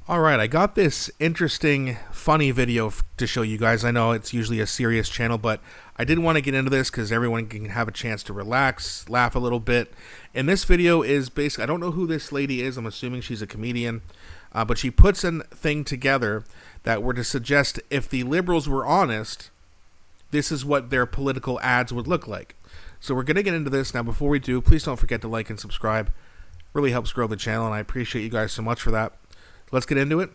All right, I got this interesting, funny video to show you guys. I know it's usually a serious channel, but I did want to get into this because everyone can have a chance to relax, laugh a little bit. And this video is basically, I don't know who this lady is. I'm assuming she's a comedian. But she puts a thing together that were to suggest if the liberals were honest, this is what their political ads would look like. So we're going to get into this. Now, before we do, please don't forget to like and subscribe. Really helps grow the channel, and I appreciate you guys so much for that. Let's get into it,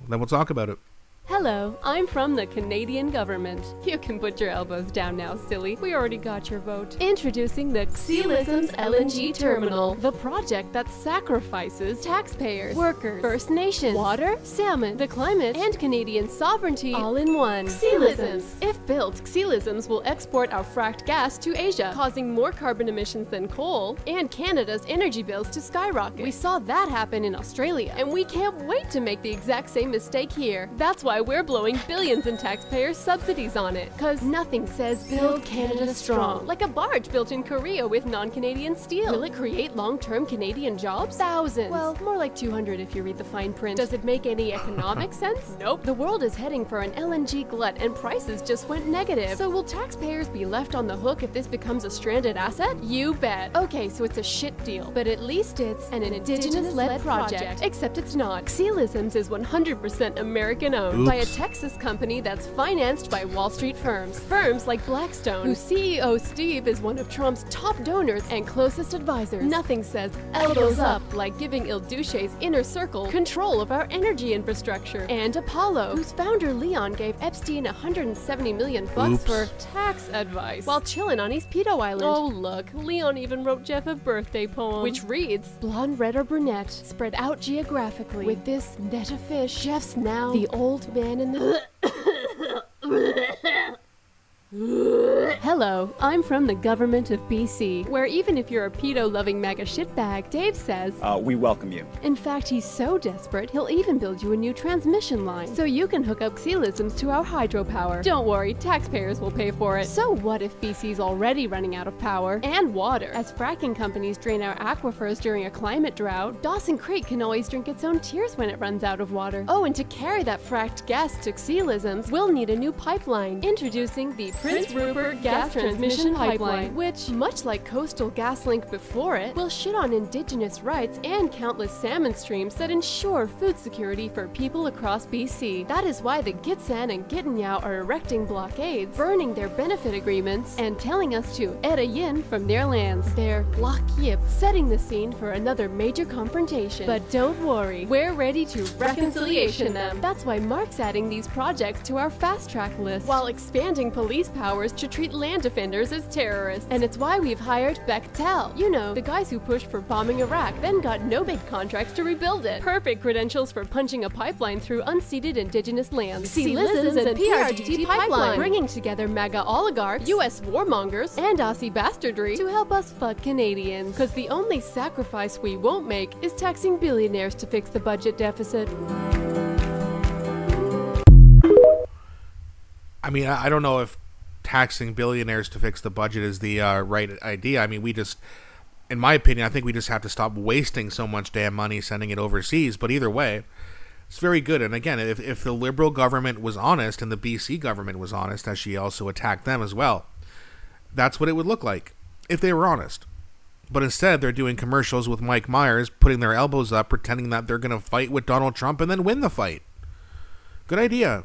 then we'll talk about it. Hello, I'm from the Canadian government. You can put your elbows down now, silly. We already got your vote. Introducing the Xelisms LNG Terminal, the project that sacrifices taxpayers, workers, First Nations, water, salmon, the climate, and Canadian sovereignty all in one. Xelisms. If built, Xelisms will export our fracked gas to Asia, causing more carbon emissions than coal, and Canada's energy bills to skyrocket. We saw that happen in Australia, and we can't wait to make the exact same mistake here. That's why we're blowing billions in taxpayer subsidies on it. Cause nothing says build Canada strong like a barge built in Korea with non-Canadian steel. Will it create long-term Canadian jobs? Thousands. Well, more like 200 if you read the fine print. Does it make any economic sense? Nope. The world is heading for an LNG glut and prices just went negative. So will taxpayers be left on the hook if this becomes a stranded asset? You bet. Okay, so it's a shit deal, but at least it's an indigenous-led project. Except it's not. Xelisms is 100% American-owned by a Texas company that's financed by Wall Street firms. Firms like Blackstone, whose CEO Steve is one of Trump's top donors and closest advisors. Nothing says elbows up like giving Il Duce's inner circle control of our energy infrastructure. And Apollo, whose founder Leon gave Epstein $170 million for tax advice while chilling on East Pedo Island. Oh look, Leon even wrote Jeff a birthday poem, which reads, blonde, red, or brunette, spread out geographically. With this net of fish, Jeff's now the old man in the... Hello, I'm from the government of BC, where even if you're a pedo-loving MAGA shitbag, Dave says, we welcome you. In fact, he's so desperate, he'll even build you a new transmission line, so you can hook up Xelisms to our hydropower. Don't worry, taxpayers will pay for it. So what if BC's already running out of power and water? As fracking companies drain our aquifers during a climate drought, Dawson Creek can always drink its own tears when it runs out of water. Oh, and to carry that fracked gas to Xelisms, we'll need a new pipeline. Introducing the Prince Rupert Gas Transmission Pipeline, which, much like Coastal GasLink before it, will shit on indigenous rights and countless salmon streams that ensure food security for people across BC. That is why the Gitxsan and Gitignan are erecting blockades, burning their benefit agreements, and telling us to edda yin from their lands. They're block yip, setting the scene for another major confrontation. But don't worry, we're ready to reconciliation them. That's why Mark's adding these projects to our fast-track list, while expanding police powers to treat land defenders as terrorists. And it's why we've hired Bechtel. You know, the guys who pushed for bombing Iraq, then got no big contracts to rebuild it. Perfect credentials for punching a pipeline through unceded indigenous lands. Xelisms and PRGT Pipeline, bringing together MAGA oligarchs, US warmongers, and Aussie bastardry to help us fuck Canadians. Cause the only sacrifice we won't make is taxing billionaires to fix the budget deficit. I mean, I don't know if taxing billionaires to fix the budget is the right idea. I mean, in my opinion, I think we just have to stop wasting so much damn money sending it overseas. But either way, it's very good. And again, if the Liberal government was honest and the BC government was honest, as she also attacked them as well, that's what it would look like if they were honest. But instead, they're doing commercials with Mike Myers, putting their elbows up, pretending that they're going to fight with Donald Trump and then win the fight. Good idea.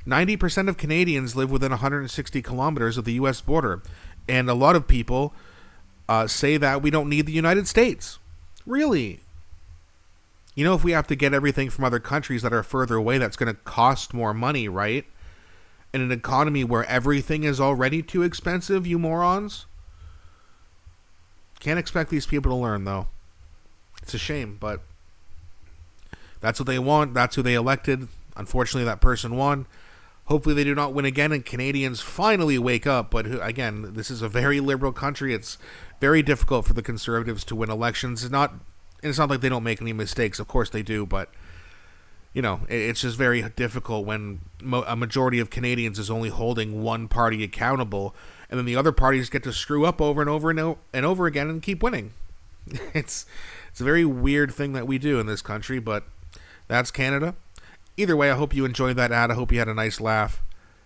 90% of Canadians live within 160 kilometers of the U.S. border, and a lot of people say that we don't need the United States. Really? You know, if we have to get everything from other countries that are further away, that's going to cost more money, right? In an economy where everything is already too expensive, you morons? Can't expect these people to learn, though. It's a shame, but that's what they want. That's who they elected. Unfortunately, that person won. Hopefully they do not win again and Canadians finally wake up. But again, this is a very liberal country. It's very difficult for the Conservatives to win elections. It's not like they don't make any mistakes. Of course they do. But, you know, it's just very difficult when a majority of Canadians is only holding one party accountable. And then the other parties get to screw up over and over and over again and keep winning. It's a very weird thing that we do in this country. But That's Canada. Either way, I hope you enjoyed that ad. I hope you had a nice laugh.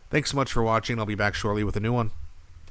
Thanks so much for watching. I'll be back shortly with a new one.